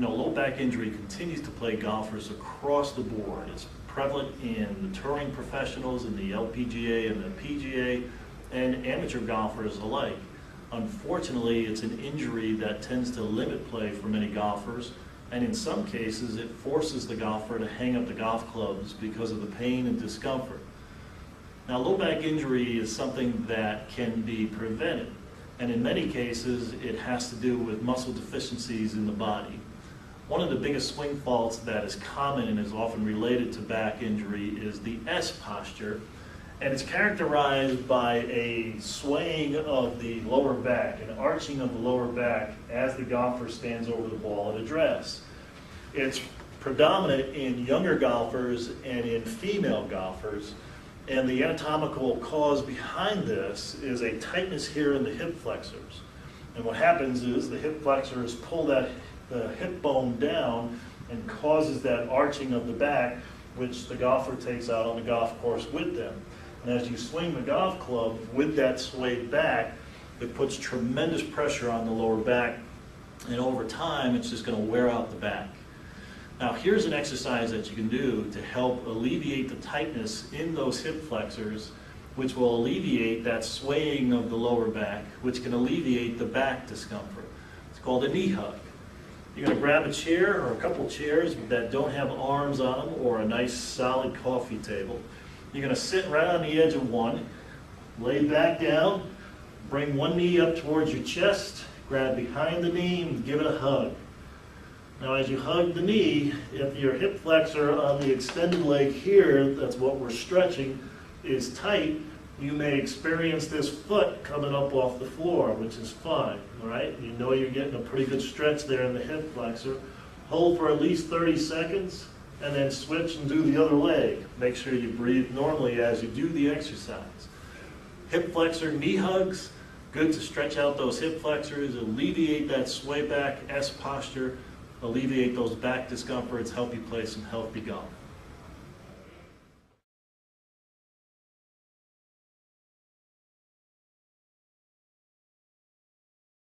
Low back injury continues to plague golfers across the board. It's prevalent in the touring professionals, in the LPGA and the PGA, and amateur golfers alike. Unfortunately, it's an injury that tends to limit play for many golfers, and in some cases, it forces the golfer to hang up the golf clubs because of the pain and discomfort. Now, low back injury is something that can be prevented, and in many cases, it has to do with muscle deficiencies in the body. One of the biggest swing faults that is common and is often related to back injury is the S posture, and it's characterized by a swaying of the lower back, an arching of the lower back as the golfer stands over the ball at address. It's predominant in younger golfers and in female golfers, and the anatomical cause behind this is a tightness here in the hip flexors. And what happens is the hip flexors pull the hip bone down and causes that arching of the back, which the golfer takes out on the golf course with them. And as you swing the golf club with that swayed back, it puts tremendous pressure on the lower back, and over time it's just going to wear out the back. Now here's an exercise that you can do to help alleviate the tightness in those hip flexors, which will alleviate that swaying of the lower back, which can alleviate the back discomfort. It's called a knee hug. You're going to grab a chair or a couple chairs that don't have arms on them, or a nice solid coffee table. You're going to sit right on the edge of one, lay back down, bring one knee up towards your chest, grab behind the knee and give it a hug. Now as you hug the knee, if your hip flexor on the extended leg here, that's what we're stretching, is tight, you may experience this foot coming up off the floor, which is fine, all right? You know you're getting a pretty good stretch there in the hip flexor. Hold for at least 30 seconds, and then switch and do the other leg. Make sure you breathe normally as you do the exercise. Hip flexor knee hugs, good to stretch out those hip flexors, alleviate that sway back, S posture, alleviate those back discomforts, help you play some healthy golf.